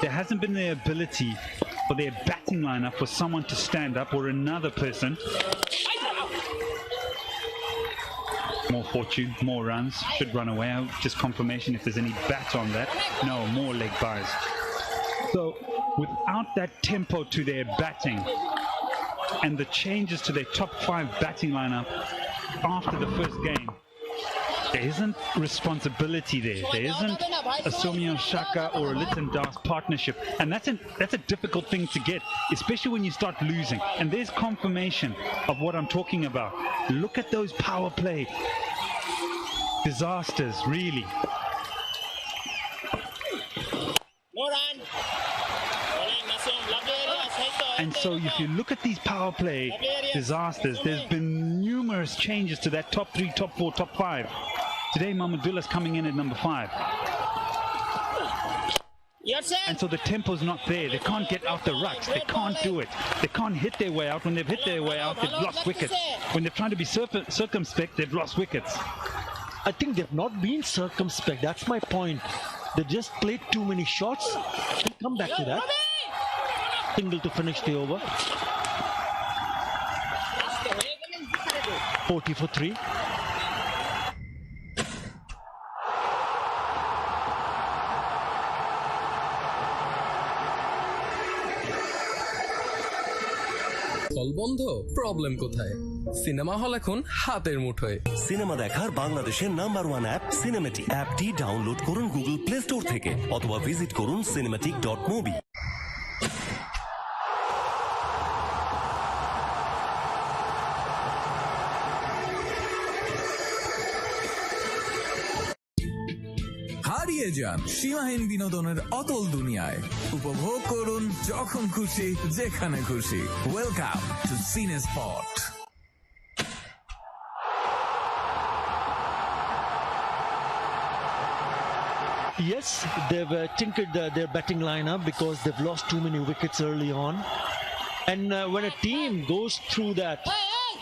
there hasn't been the ability for their batting lineup for someone to stand up or another person. More fortune, more runs, should run away. Just confirmation if there's any bat on that. No, more leg buys. So without that tempo to their batting and the changes to their top 5 batting lineup after the first game, there isn't responsibility there. There isn't a Somio Shaka or a Lytton Das partnership. And that's a difficult thing to get, especially when you start losing. And there's confirmation of what I'm talking about. Look at those power play disasters, really. And so if you look at these power play disasters, there's been numerous changes to that top 3, top 4, top 5. Today, Mahmudullah's coming in at number 5. And so the tempo's not there. They can't get out the rucks. They can't do it. They can't hit their way out. When they've hit their way out, they've lost wickets. When they're trying to be circumspect, they've lost wickets. I think they've not been circumspect. That's my point. They just played too many shots. We'll come back to that. Single to finish the over. 40 for 3. হল বন্ধ, problem কোথায়? Cinema hall এখন হাতের মুঠোয়। Cinema দেখার বাংলাদেশের number 1 app cinematic. অ্যাপটি download করুন গুগল প্লে স্টোর থেকে অথবা ভিজিট করুন cinematic.mobi। হারিয়ে যান সীমাহীন বিনোদনের অতল দুনিয়ায়। উপভোগ করুন যখন খুশি যেখানে খুশি। ওয়েলকাম টু সিনে spot. Yes, they've tinkered their batting lineup because they've lost too many wickets early on. And when a team goes through that,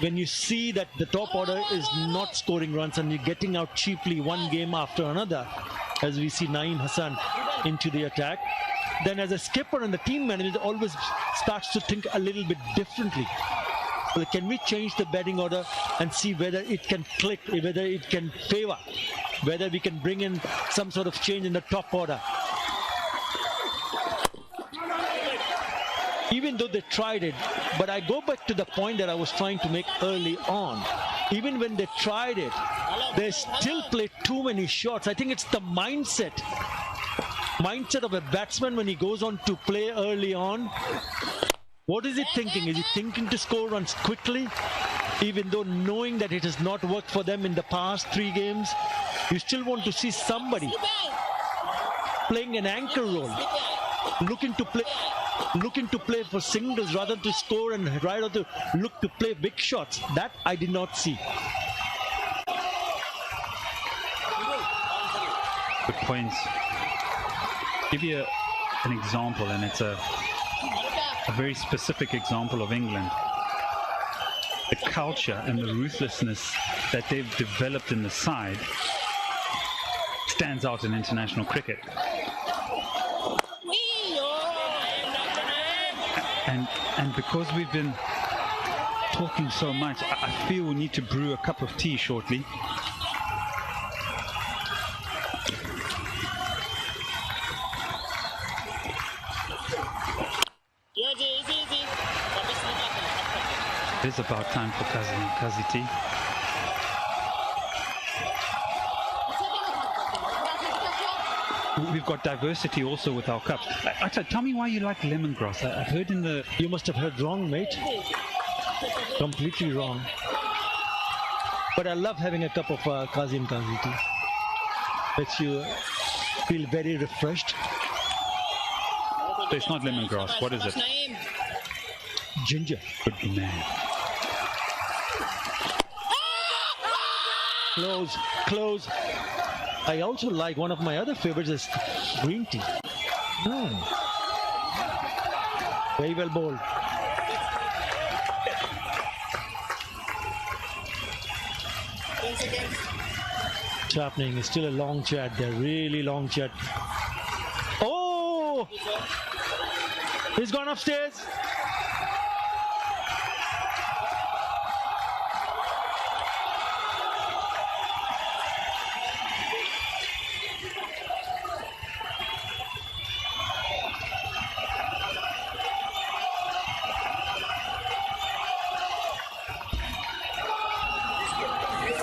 when you see that the top order is not scoring runs and you're getting out cheaply one game after another, as we see Naeem Hassan into the attack, then as a skipper and the team manager always starts to think a little bit differently. Well, can we change the batting order and see whether it can click, whether it can favor, whether we can bring in some sort of change in the top order. Even though they tried it, but I go back to the point that I was trying to make early on. Even when they tried it, they still played too many shots. I think it's the mindset of a batsman when he goes on to play early on. What is he thinking? Is he thinking to score runs quickly? Even though knowing that it has not worked for them in the past 3 games, you still want to see somebody playing an anchor role, looking to play for singles rather than to score and rather to look to play big shots. That I did not see. Good points. Give you an example, and it's a very specific example of England. The culture and the ruthlessness that they've developed in the side stands out in international cricket. And because we've been talking so much, I feel we need to brew a cup of tea shortly. It is about time for Kazi tea. We've got diversity also with our cups. Tell me why you like lemongrass. I've heard in the... You must have heard wrong, mate. Completely wrong. But I love having a cup of Kazi tea. Makes you feel very refreshed. So it's not lemongrass. What is it? Ginger. Good man. Close. I also like, one of my other favorites is green tea. Very well bowled. What's happening? It's still a long chat there, really long chat. Oh, Oh, he's gone upstairs.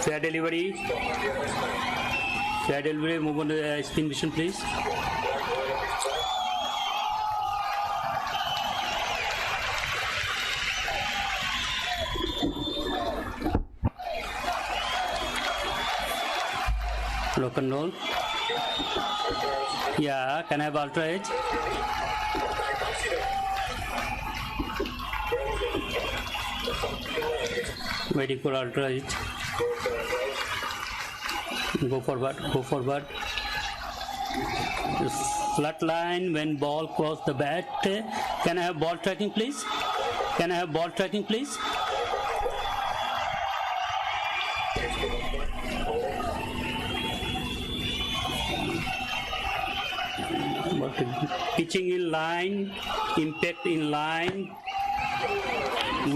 Fair delivery. Fair delivery. Move on to the spin mission, please. Rock and roll. Yeah, can I have ultra edge? Waiting for ultra edge. Go forward, go forward. Flat line when ball cross the bat. Can I have ball tracking, please? Can I have ball tracking, please? Pitching in line, impact in line,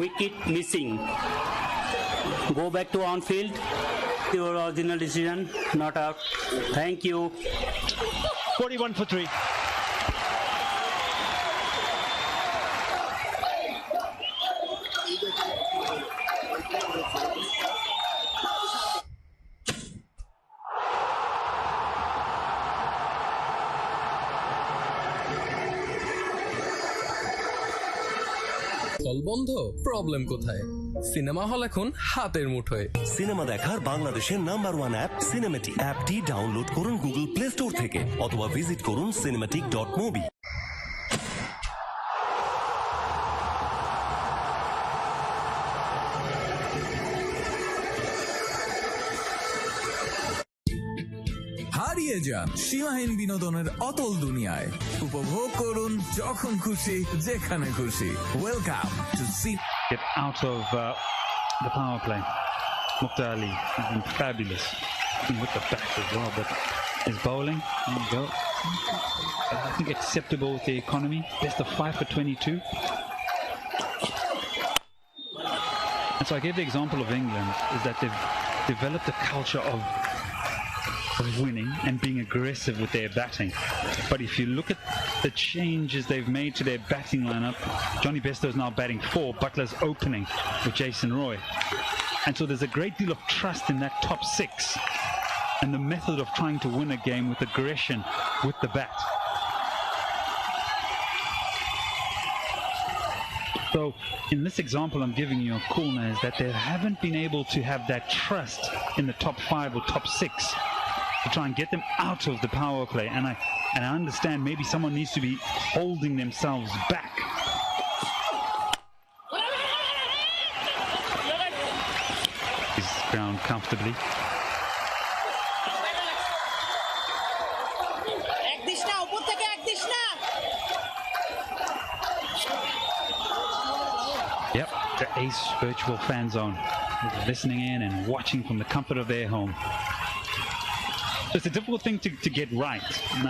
wicket missing. Go back to on field. Your original decision, not out. Thank you. 41 for 3. হল বন্ধ, problem কোথায়? Cinema hall এখন হাতের মুঠোয়। Cinema দেখার বাংলাদেশের number 1 app cinematic. অ্যাপটি download করুন গুগল প্লে স্টোর থেকে অথবা ভিজিট করুন cinematic.mobi। হারিয়ে যান সীমাহীন বিনোদনের অতল দুনিয়ায়। উপভোগ করুন যখন খুশি যেখানে খুশি। Welcome two Get out of the power play. Mukhtar Ali has been fabulous. Even with the bat as well, but his bowling, there you go. I think acceptable with the economy. Best of 5 for 22. And so I gave the example of England, is that they've developed a culture of winning and being aggressive with their batting. But if you look at the changes they've made to their batting lineup, Johnny Bairstow is now batting 4, Butler's opening with Jason Roy. And so there's a great deal of trust in that top 6 and the method of trying to win a game with aggression with the bat. So in this example I'm giving you, Kulna, is that they haven't been able to have that trust in the top 5 or top 6 to try and get them out of the power play. And I understand maybe someone needs to be holding themselves back. He's ground comfortably. Yep, the Ace Virtual Fan Zone, listening in and watching from the comfort of their home. It's a difficult thing to get right,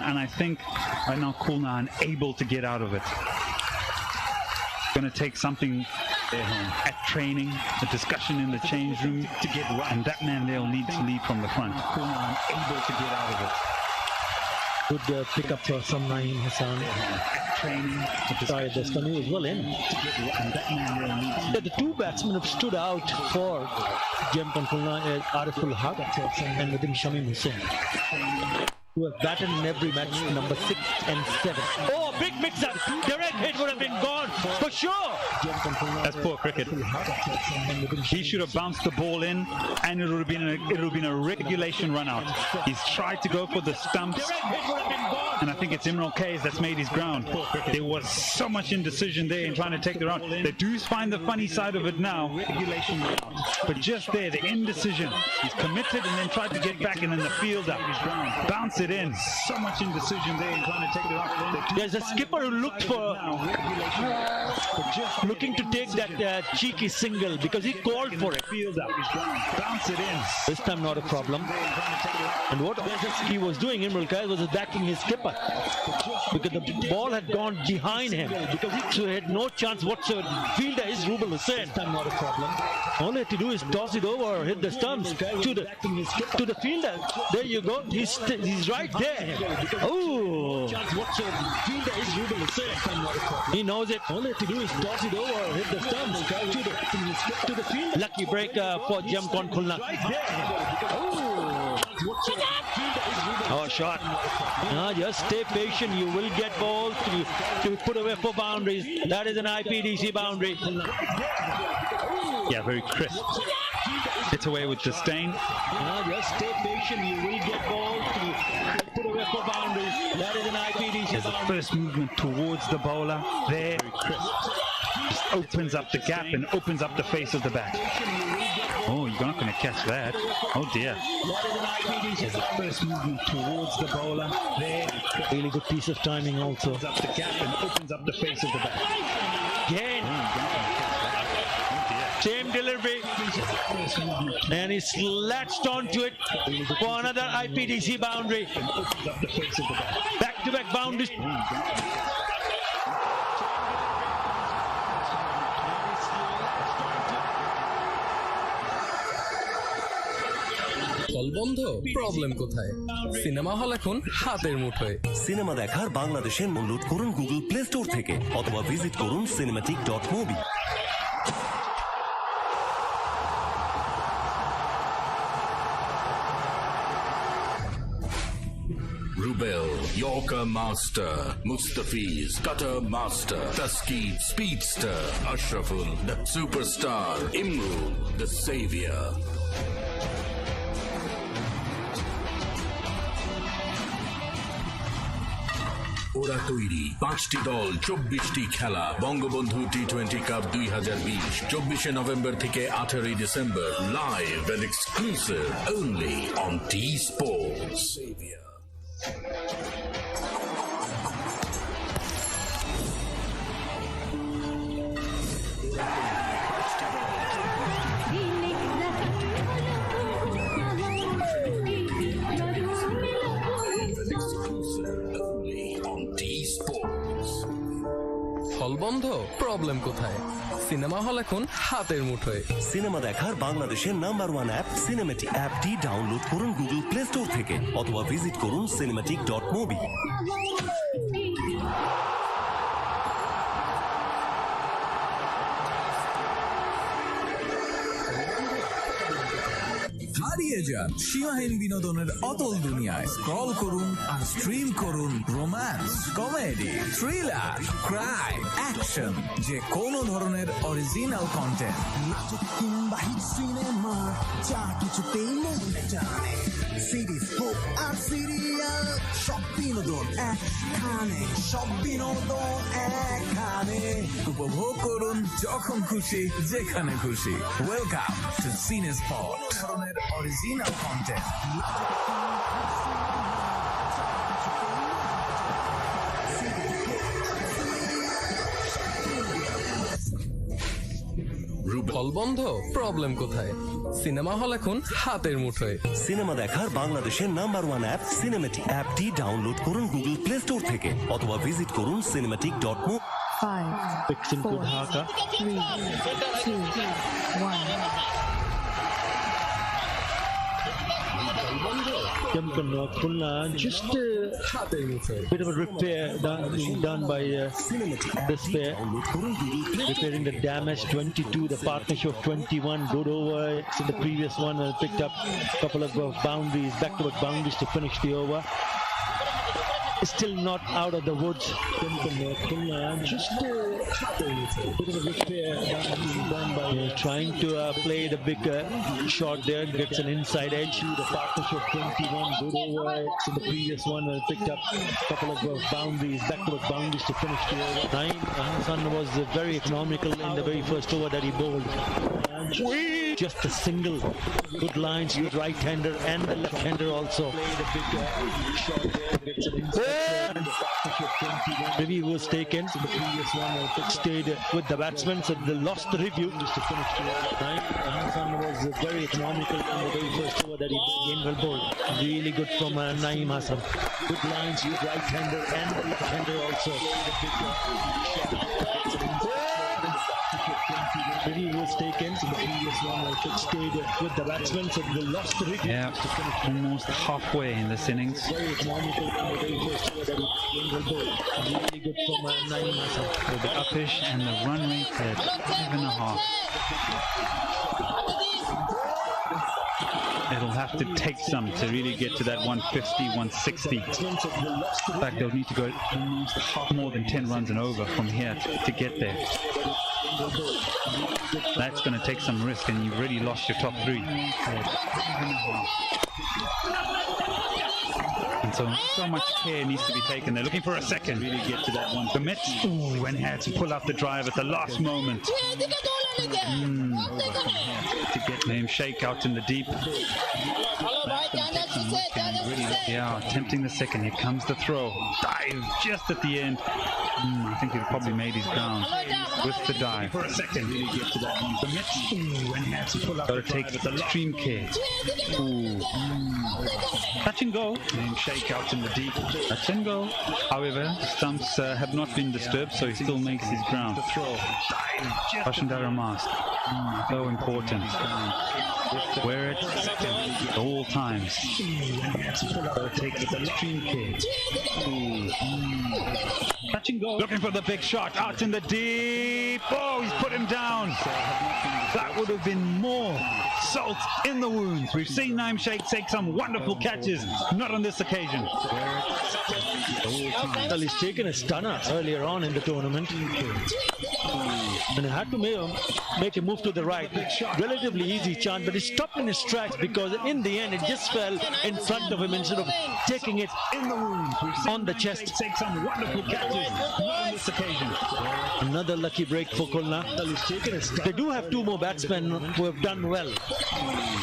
and I think right now Kulna are unable to get out of it. It's going to take something at training, the discussion in the change room to get right, and that man they'll need to lead from the front. Kulna are unable to get out of it. Good pick up for some Naeem Hassan. Training, Sorry, Destiny was well in. The two batsmen have stood out for Jem Kulna, Ariful Haq and Nadim Shamim Hussain, who have batted in every match, number 6 and 7. Oh, big mix-up! Direct hit would have been gone for sure. That's poor cricket. He should have bounced the ball in, and it would have been a regulation run out. He's tried to go for the stumps, and I think it's Imran Kays that's made his ground. There was so much indecision there in trying to take the round. The Doos find the funny side of it now, but just there, the indecision. He's committed and then tried to get back, and then the fielder bounce it in. So much indecision there in trying to take the round. There's a skipper who looked looking to take that cheeky single because he called for it. Bounce it in. This time not a problem. And what he was doing, Imran Khair, was backing his skipper because the ball had gone behind him, so he had no chance whatsoever. The fielder is Rubel Hussain. Not a problem. All he had to do is toss it over or hit the stumps to the fielder. There you go. He's right there. Oh! He knows it. All he had to do is toss it over or hit the stumps to the fielder. Lucky break for Jamkon Khulna. Oh, shot. Just stay patient. You will get balls to put away for boundaries. That is an IPDC boundary. Yeah, very crisp. Hits away with disdain. Just stay patient. You will get balls to put away for boundaries. That is an IPDC There's the boundary. first movement towards the bowler. There. Very crisp. Just opens up the gap and opens up the face of the bat. Oh, you're not going to catch that. Oh dear. There's the first movement towards the bowler. There. Really good piece of timing also. Opens up the gap and opens up the face of the bat. Again. Same delivery. And he latched onto it for another IPDC boundary. Back-to-back boundaries. হল বন্ধ, problem কোথায়? Cinema hall এখন হাতের মুঠোয়। Cinema দেখার বাংলাদেশের download করুন Google play store থেকে অথবা ভিজিট করুন cinematic.movie। Rubel, Yorker Master, Mustafiz, Cutter Master, Taskid Speedster, Ashraful, the Superstar, Imrul, the Savior. ওরা তৈরি 5টি দল, 24টি খেলা। বঙ্গবন্ধু টি20 কাপ 2020 24 নভেম্বর থেকে 18 December, live and exclusive only on T Sports. হল বন্ধ, প্রবলেম কোথায়? সিনেমা হল এখন হাতের মুঠোয়। সিনেমা দেখার বাংলাদেশের #1 অ্যাপ সিনেমেটিক। অ্যাপটি ডাউনলোড করুন গুগল প্লে স্টোর থেকে অথবা ভিজিট করুন cinematic.movie। হারিয়ে যান সীমাহীন বিনোদনের অতল দুনিয়ায়। স্ক্রল করুন আর স্ট্রিম করুন romance, comedy, thriller, crime, action, যে কোনো ধরনের অরিজিনাল কন্টেন্ট। নাটক কিংবা হিট সিনেমা, যা কিছুতেই মন টানে। সিরিজ হোক আর সিরিয়াল, সব বিনোদন একখানে, সব বিনোদন একখানে। উপভোগ করুন যখন খুশি, যেখানে খুশি। Welcome to Cinespot. ধরনের অরিজিনাল কন্টেন্ট। হল বন্ধ, প্রবলেম কোথায়? সিনেমা হল এখন হাতের মুঠোয়। সিনেমা দেখার বাংলাদেশের #1 অ্যাপ সিনেমেটিক। অ্যাপটি ডাউনলোড করুন গুগল প্লে স্টোর থেকে অথবা ভিজিট করুন cinematic.movie। 5, Fixing good 4, haka. 3, 2, 1. Jamkon Khulna, just a হাতের মুঠোয়। bit of a repair done by this pair, repairing the damage. 22, the partnership of 21, good over. In the previous one, picked up a couple of boundaries, back-to-back boundaries to finish the over. Still not out of the woods. Just a bit of a repair done by trying to play the big shot there. Gets an inside edge. The partnership 21, good over. In the previous one, picked up a couple of boundaries, back-to-back boundaries to finish the over. Hassan was very economical in the very first over that he bowled. Just a single. Good lines, good right-hander and the left-hander also. Played a big shot there. Gets an inside edge. Review was taken. Stayed with the batsman, so they lost the review. Hassan was very economical in the very first over that he gained well bowled. Really good from Naeem Hassan. Good lines with right-hander and left-hander also. Review was taken. Stayed with the batsman, so they lost the review. Yeah, almost halfway in this innings. Very economical in the very first over that he gained well bowled. Really good from Naeem Hassan. So the uppish and the run rate at 5.5. It'll have to take some to really get to that 150, 160. In fact, they'll need to go almost more than 10 runs and over from here to get there. That's going to take some risk, and you've already lost your top three. And so much care needs to be taken. They're looking for a second. Really get to that one. The Mets, and had to pull out the drive at the last moment. To get him shake out in the deep. Yeah, attempting the second. Here comes the throw. Dive just at the end. I think he probably made his ground with the dive. For a second, really get to that one. The Mets, and had to pull out. Got to take extreme care. Touch and go. And shake out in the deep. Touch and go. However, stumps have not been disturbed, so he still makes his ground. The throw. Pashandara mask. So important. Wear it at all times. Take extreme care. Touch and go. Looking for the big shot. Out in the deep. Oh, he's put him down. That would have been more salt in the wounds. We've seen Naeem Sheikh take some wonderful catches. Not on this occasion. Well, he's taken a stunner earlier on in the tournament. And he had to make a move to the right. Relatively easy chance, but he stopped in his tracks because in the end it just fell in front of him instead of taking it in the wound on the chest. Take some wonderful catches. Not on this occasion. Another lucky break for Khulna. They do have two more batsmen who have done well.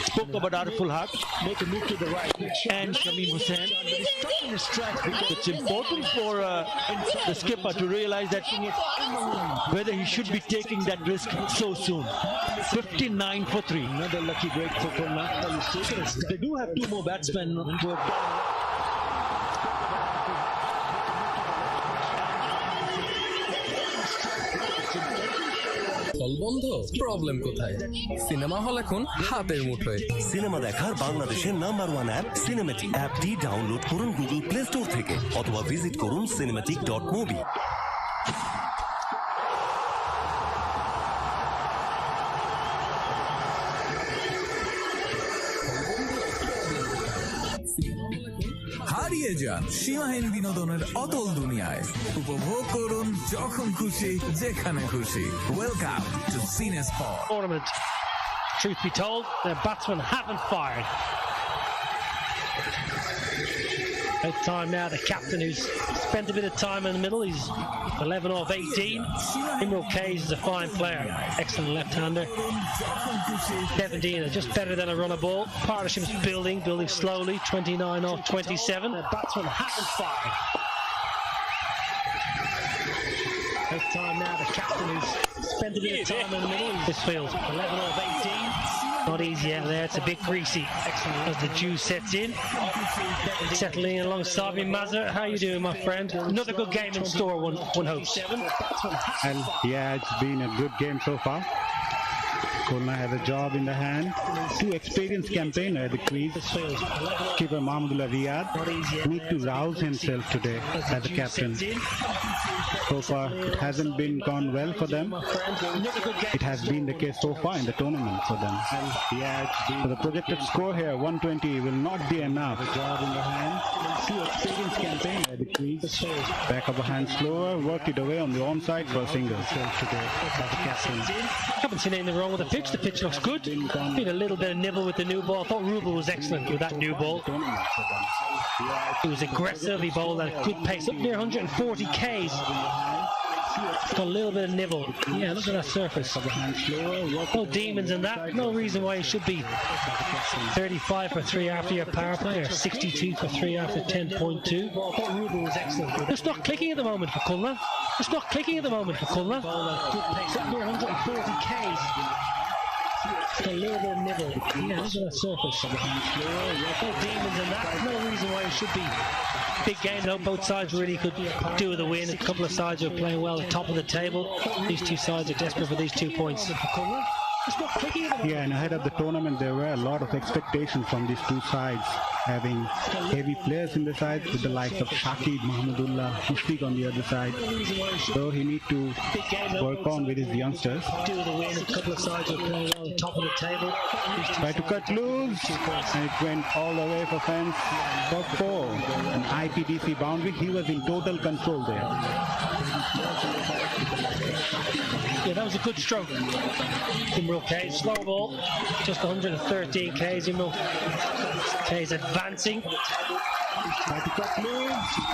Spoke about Ariful Haq, make a move to the right, and Shamim Hussain. It's important for the skipper to realize that whether he should be taking that risk so soon. 59 for 3. Another lucky break for Khulna. They do have two more batsmen who have হল বন্ধ problem কোথায় cinema hall এখন হাতের মুঠোয় cinema দেখার বাংলাদেশের number 1 app cinematic অ্যাপটি download করুন গুগল প্লে স্টোর থেকে অথবা ভিজিট করুন cinematic.movie। হারিয়ে যান সীমাহীন বিনোদনের অতল দুনিয়ায়। উপভোগ করুন যখন খুশি যেখানে খুশি। ওয়েলকাম টু সিনে spot. Tournament. Truth be told, their batsmen haven't fired. At time now, the captain who's spent a bit of time in the middle, he's 11 off 18. Imrul Kays is a fine player, excellent left-hander. 17 is just better than a runner ball. Partnership's building slowly. 29 off 27. The batsmen haven't fired. At time now, the captain who's spent a bit of time in the middle, this field 11 off 18. Not easy out there, it's a bit greasy as the dew sets in. Settling in alongside me, Mazza. How you doing, my friend? Another good game in store, one hopes. And yeah, it's been a good game so far. Khulna has a job in the hand. Two experienced campaigner at the crease. Keeper Mahmudullah Riyad needs to rouse himself today as a captain. So far, it hasn't been gone well for them. It has been the case so far in the tournament for them. So the projected score here, 120, will not be enough. A job in the hand. Two experienced campaigner at the crease. Back of the hand slower, worked it away on the onside for a single. Today as a captain. Haven't seen anything wrong with the pitch. The pitch looks good. Been a little bit of nibble with the new ball. I thought Rubel was excellent with that new ball. He was aggressive. He bowled at good pace, up near 140 Ks. Got a little bit of nibble. Yeah, look at that surface. No demons in that. No reason why you should be 35 for 3 after your power play, or 62 for 3 after 10.2. It's not clicking at the moment for Culna. It's not clicking at the moment for Culna. 140 Ks. A little bit of nibble. Yeah, look at that surface. No demons in that. No reason why it should be. Big game though. Both sides really could do with a win. A couple of sides are playing well at the top of the table. These two sides are desperate for these 2 points. Yeah, and ahead of the tournament, there were a lot of expectations from these two sides, having heavy players in the side with the likes of Shakib, Mahmudullah, Mushfiq on the other side. So he needs to work on with his youngsters. Try to cut loose, and it went all the way for fence. Top 4, an IPDC boundary. He was in total control there. Yeah, that was a good stroke. Imrul K's slow ball, just 113 Ks. Imrul K's advancing.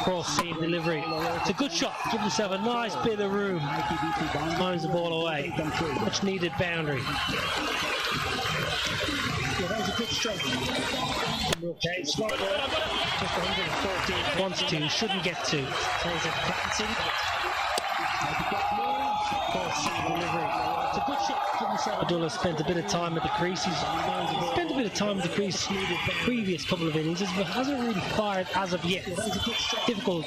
Cross seam delivery. It's a good shot. Give yourself a nice bit of room. Finds the ball away. Much needed boundary. Yeah, that was a good stroke. Imrul K, slow ball, just 114. Wants to, shouldn't get to. K's advancing. It's a good shot. Abdullah spent a bit of time at the crease. He's spent a bit of time at the crease the previous couple of innings, but hasn't really fired as of yet. Difficult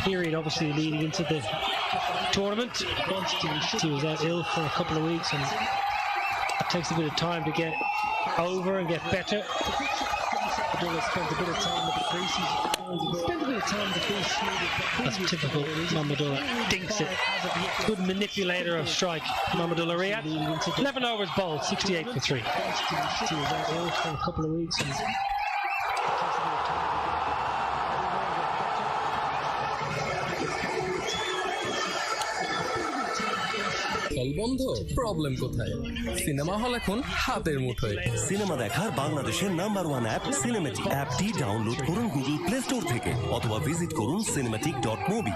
period, obviously, leading into the tournament. He was out ill for a couple of weeks, and it takes a bit of time to get over and get better. Abdullah spent a bit of time at the crease. That's typical Mahmudullah. Dinks it. Good manipulator of strike. Mahmudullah Riyad. 11 overs bowled, 68 for 3. He was out ill for a couple of weeks. হল বন্ধ, problem কোথায়? Cinema hall এখন হাতের মুঠোয়। Cinema দেখার বাংলাদেশের number 1 app cinematic. অ্যাপটি download করুন গুগল প্লে স্টোর থেকে অথবা ভিজিট করুন cinematic.mobi।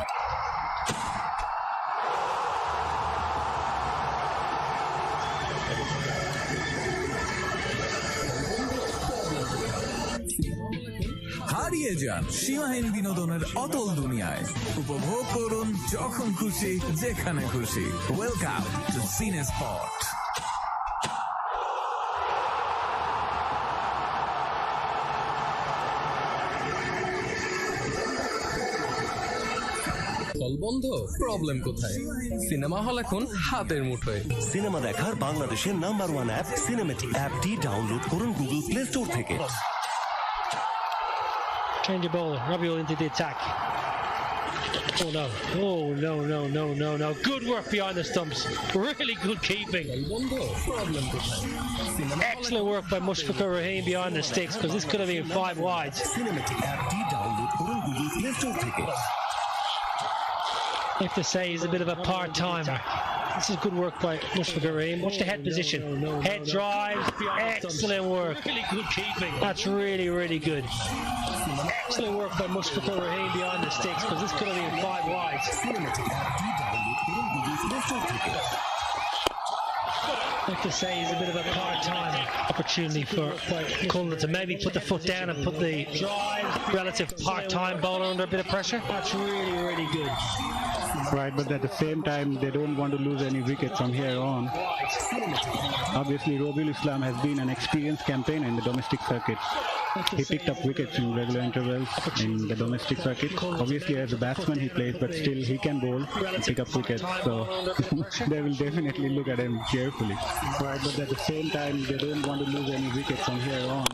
হারিয়ে যান সীমাহীন বিনোদনের অতল দুনিয়ায়। উপভোগ করুন যখন খুশি, যেখানে খুশি। ওয়েলকাম টু সিনে স্পট। হল বন্ধ, প্রবলেম কোথায়? সিনেমা হল এখন হাতের মুঠোয়। সিনেমা দেখার বাংলাদেশের নাম্বার 1 অ্যাপ সিনেমেটিক। অ্যাপটি ডাউনলোড করুন গুগল প্লে স্টোর থেকে। Change your bowler. Rabiul into the attack. Oh no. Oh no, no, no, no, no. Good work behind the stumps. Really good keeping. Excellent work by Mushfiq Rahim behind the sticks, because this could have been 5 wides. I have to say he's a bit of a part-timer. This is good work by Mushfiq Rahim. Watch the head position. Head drives. Excellent work. Really good keeping. That's really, really good. Excellent work by Mushfiq Rahim behind the sticks, because this could have been 5 wides. I have to say he's a bit of a part-time opportunity for Culna to maybe put the foot down and put the relative part-time bowler under a bit of pressure. That's really, really good. Right, but at the same time, they don't want to lose any wickets from here on. Obviously, Robiul Islam has been an experienced campaigner in the domestic circuit. He picked up wickets in regular intervals in the domestic circuit. Obviously, as a batsman he plays, but still he can bowl and pick up wickets. So they will definitely look at him carefully. Right, but at the same time, they don't want to lose any wickets from here on.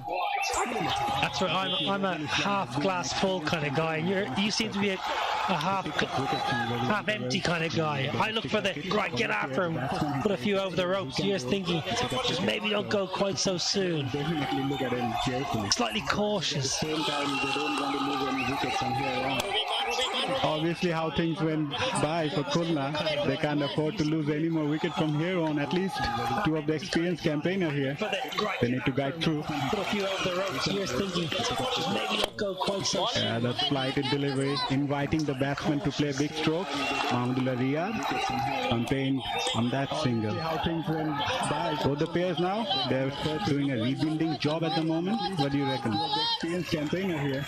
That's right. I'm a half glass full kind of guy, and you seem to be a half empty kind of guy. I look for the right, get after him, put a few over the ropes. You're just thinking, just maybe don't go quite so soon. Definitely look at him carefully. Slightly cautious. At the same time, they don't want to lose any wickets from here on. Obviously, how things went by for Khulna, they can't afford to lose any more wicket from here on. At least two of the experienced campaigner here. They need to guide through. Put a few over the ropes. Here's thinking maybe not go quite so. Yeah, that's flighted delivery, inviting the batsman to play big strokes. Mahmudullah Riyad campaigned on that single. How things went by. Both the pairs now, they're doing a rebuilding job at the moment. What do you reckon? Experienced campaigner here.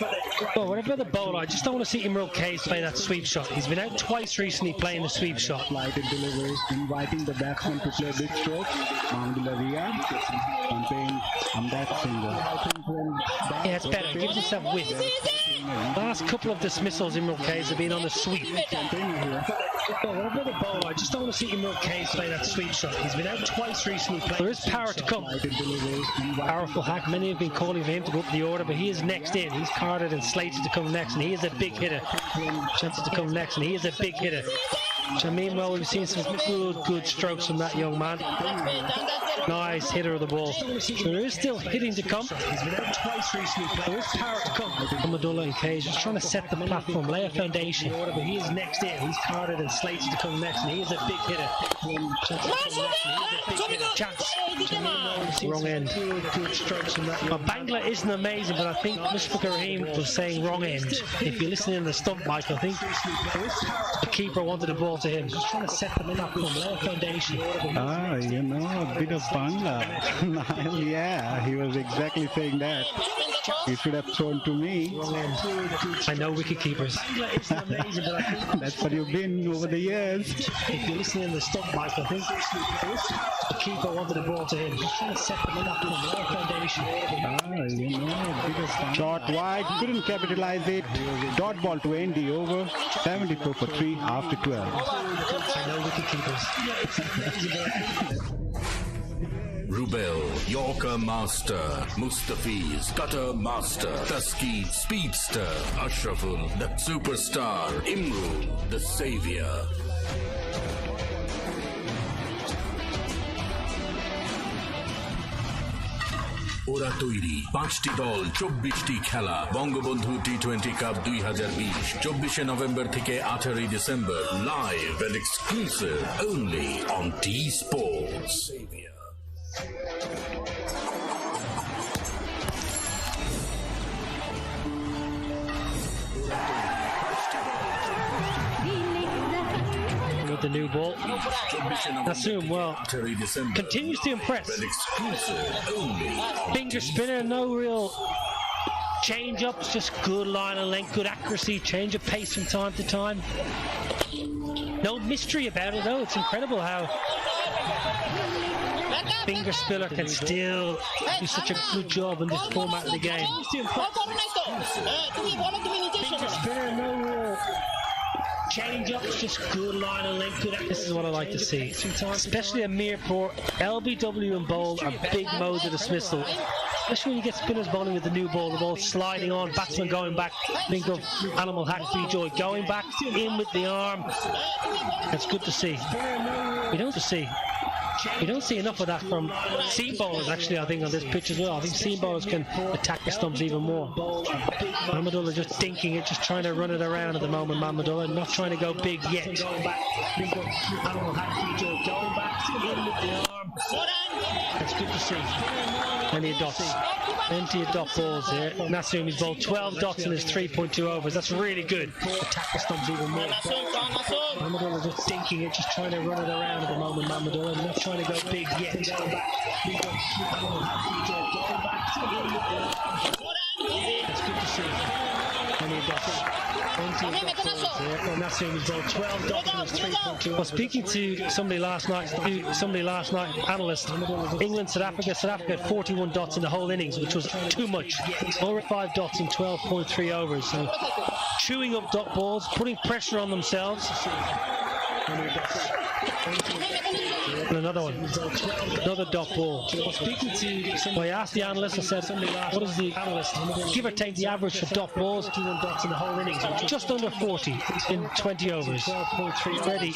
Well, whatever the bowler, I just don't want to see Imran Kayes play that sweep shot. He's been out twice recently playing the sweep shot. Flighted delivery, inviting the batsman to play big strokes. Mahmudullah Riyad campaigned on that single. Yeah, it's better. It gives himself width. Last couple of dismissals Imran Kayes have been on the sweep. Well, whatever the bowler, I just don't want to see Imran Kayes play that sweep shot. He's been out twice recently playing. There is power to come. Powerful hack. Many have been calling for him to go up the order, but he is next in. He's carded and slated to come next, and he is a big hitter. Chances to come next, and he is a big hitter. So meanwhile, we've seen some good strokes from that young man. Nice hitter of the ball. So there is still hitting to come. He's been out twice recently. There is power to come. Mahmudullah and Kayes just trying to set the platform, lay a foundation. But he is next in. He's carded and slated to come next, and he is a big hitter. Chance. Wrong end. Good strokes from that. Bangla isn't amazing, but I think Mushfiqur Rahim was saying wrong end. If you're listening to the stump mic, I think the keeper wanted the ball to him. Just trying to set the platform, lay a foundation. Ah, you know, a bit of Bangla. Yeah, he was exactly saying that. You should have thrown to me. I know wicket keepers. That's what you've been over the years. If you're listening to the stump mic, I think the keeper wanted the ball to him. Just trying to set the platform, lay a foundation. Ah, you know, a bit of Bangla. Shot wide, couldn't capitalize it. Dot ball to end the over. 74 for 3 after 12. I know wicket keepers. Rubel, Yorker Master, Mustafiz, Cutter Master, Taskid Speedster, Ashraful, the Superstar, Imru, the Savior. ওরা তৈরি 5টি দল 24টি খেলা বঙ্গবন্ধু টি20 cup 2020 24শে November থেকে 18ই December live and exclusive only on T sports With the new ball, Nasum, well, continues to impress. Finger spinner, no real change-ups, just good line of length, good accuracy, change of pace from time to time. No mystery about it though. It's incredible how finger spinner can still do such a good job in this format of the game. Finger spinner, no real change-ups, just good line and length. This is what I like to see, especially a Mirpur. LBW and bowl are big modes of dismissal, especially when you get spinners bowling with the new ball, the ball sliding on, batsman going back. Think of Animal Hack Joy going back in with the arm. That's good to see. You don't see enough of that from seam bowlers, actually, I think, on this pitch as well. I think seam bowlers can attack the stumps even more. Mahmudullah just dinking it, just trying to run it around at the moment, Mahmudullah, not trying to go big yet. That's good to see. Plenty of dots. Plenty of dot balls here. Nasum, he's bowled 12 dots in his 3.2 overs. That's really good. Attack the stumps even more. Mahmudullah just dinking it, just trying to run it around at the moment, Mahmudullah, not trying to go big yet. That's good to see. Plenty of dots. Nasum has bowled 12 dots in his 3.2. Well, speaking to somebody last night, analyst, England, South Africa had 41 dots in the whole innings, which was too much. Over 5 dots in 12.3 overs. So chewing up dot balls, putting pressure on themselves. And another one, another dot ball. Well, I asked the analyst, I said, what is the analyst, give or take the average for dot balls? Just under 40 in 20 overs. Already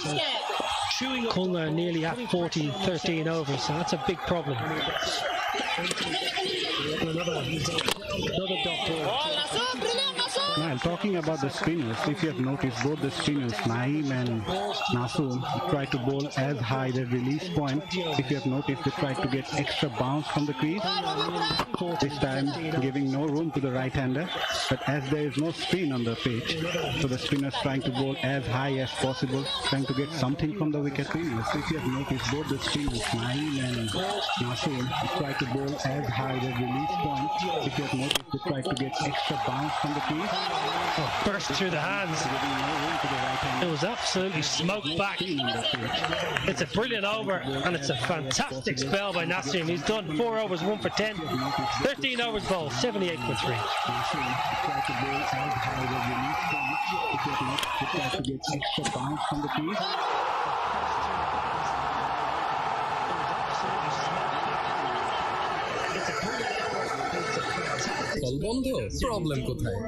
Khulna nearly at 40, 13 overs, so that's a big problem. Another dot ball. Kunal, talking about the spinners, if you have noticed, both the spinners, Naeem and Nasoom, try to bowl as high their release point. If you have noticed, they try to get extra bounce from the crease. This time, giving no room to the right-hander. But as there is no spin on the pitch, so the spinners trying to bowl as high as possible, trying to get something from the wicket. Spinners, if you have noticed, both the spinners, Naeem and Nasoom, try to bowl as high their release point. If you have noticed, they try to get extra bounce from the crease. Oh, burst through the hands. It was absolutely smoked back. It's a brilliant over and it's a fantastic spell by Naseem. He's done 4 overs, 1 for 10, 13 overs bowled, 78 for 3. To get extra bounce from the crease. হল বন্ধ, problem কোথায়?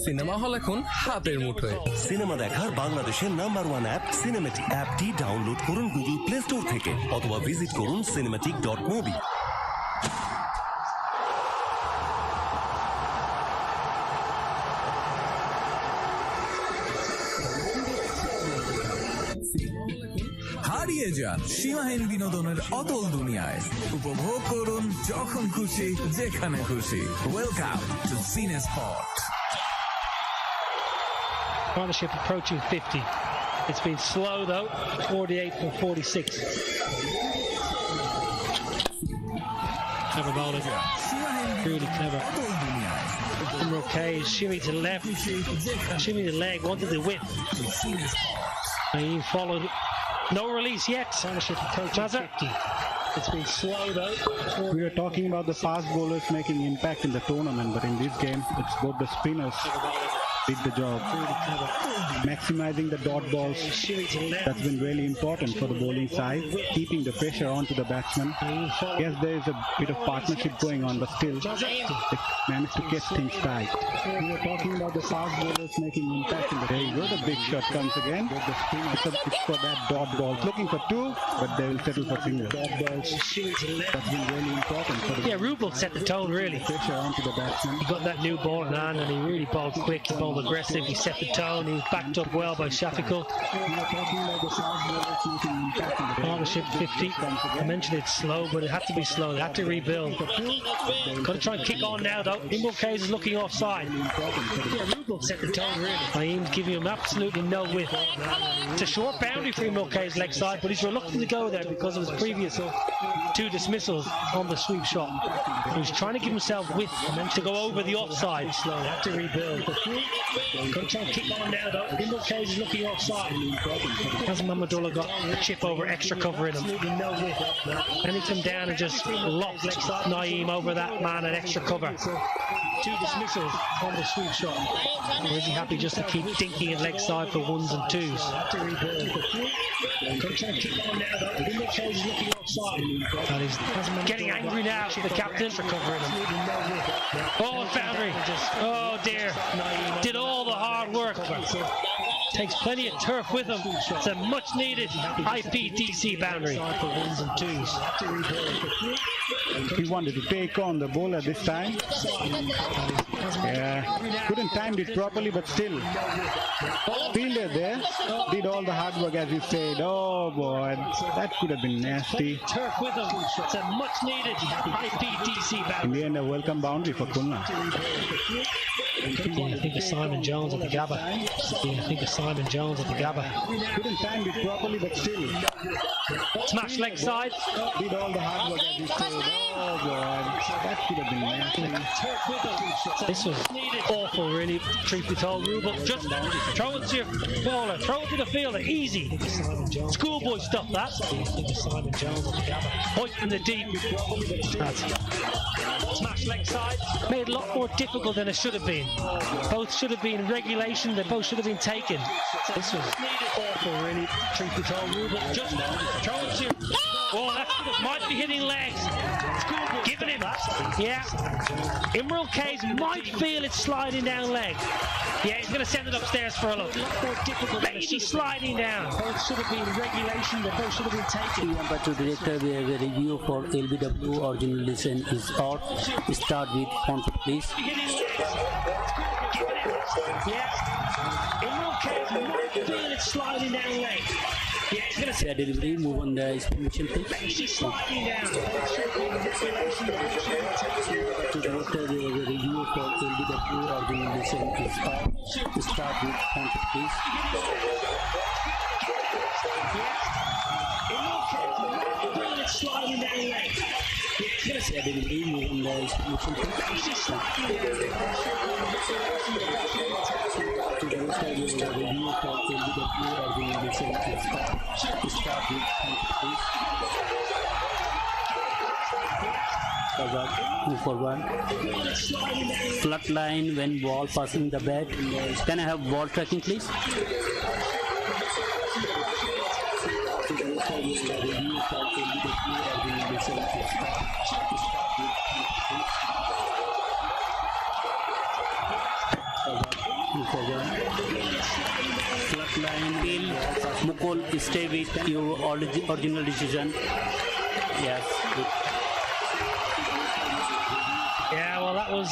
Cinema hall এখন হাতের মুঠোয়। Cinema দেখার বাংলাদেশের number 1 app cinematic. অ্যাপটি download করুন গুগল প্লে স্টোর থেকে অথবা ভিজিট করুন cinematic.mobi। হারিয়ে যান সীমাহীন বিনোদনের অতল দুনিয়ায়। উপভোগ করুন যখন খুশি যেখানে খুশি। ওয়েলকাম টু সিনে spot. Partnership approaching 50. It's been slow though, 48 for 46. Clever bowling, really clever. Imran Kayes shimmy to left, shimmy to leg, wanted the whip. He followed. No release yet. Partnership approaching 50. It's been slow though. We are talking about the fast bowlers making impact in the tournament, but in this game, it's both the spinners did the job. Maximizing the dot balls, that's been really important for the bowling side, keeping the pressure onto the batsman. Yes, there is a bit of partnership going on, but still, they managed to get things tight. We are talking about the fast bowlers making impact in the There you go, the big shot comes again. It's for that dot ball. Looking for 2, but they will settle for single. Dot balls, that's been really important for the Rubel set the tone really. Pressure onto the batsman. He got that new ball in hand and he really bowled quick, he bowled aggressive, he set the tone, he was backed up well by Shafiqul. Partnership 50. I mentioned it's slow, but it had to be slow. They had to rebuild. Got to try and kick on now though. Imran Kayes is looking offside. Rubel set the tone really. Naeem's giving him absolutely no width. It's a short boundary for Imran Kayes' leg side, but he's reluctant to go there because of his previous 2 dismissals on the sweep shot. He's trying to give himself width to go over the offside. Slow, had to rebuild. Got to try and kick on now though. Imran Kayes is looking offside. Has Mahmudullah got a chip over extra cover in him? And he come down and just locked Naeem over that man at extra cover. 2 dismissals on the sweep shot. Or is he happy just to keep dinking at leg side for 1s and 2s? And he's getting angry now, the captain. Oh, boundary. Oh dear. Did all the hard work. Takes plenty of turf with him. It's a much needed IPDC boundary. He wanted to take on the bowler this time. Yeah, couldn't time it properly, but still. Fielder there did all the hard work as you said. Oh boy, that could have been nasty. Turf with him. It's a much needed IPDC boundary. In the end, a welcome boundary for Kunal. I think of Simon Jones at the Gabba. I think of Simon Jones at the Gabba. Couldn't time it properly, but still. Smash leg side. Did all the hard work as you said. Oh boy, that could have been nasty. This was awful, really. Truth be told, Rubel, just throw it to your bowler, throw it to the fielder, easy. Schoolboy stuff that. Hoist in the deep. Smash leg side. Made it a lot more difficult than it should have been. Both should have been regulation. They both should have been taken. This was awful, really. Truth be told, Rubel, just throw it to your. Oh, that might be hitting legs. Giving him. Yeah. Imran Kayes might feel it sliding down leg. Yeah, he's going to send it upstairs for a look. Maybe sliding down. Both should have been regulation. They both should have been taken. Number 2 director, we have a review for LBW. Original listen is out. Start with contact, please. Yeah. Imran K's not feeling it sliding down late. Yeah, he's going to Fair delivery, move on the information please. see sliding down. To the review for LBW organization to start with contact please. Feeling it sliding down late. Fair delivery, move on the information please. To the review for LBW organization to start with contact please. Move forward. Flat line when ball passing the bat. Can I have ball tracking please? Move forward. Flat line. Mukul, stay with your original decision. Yes. Good. Yeah, well, that was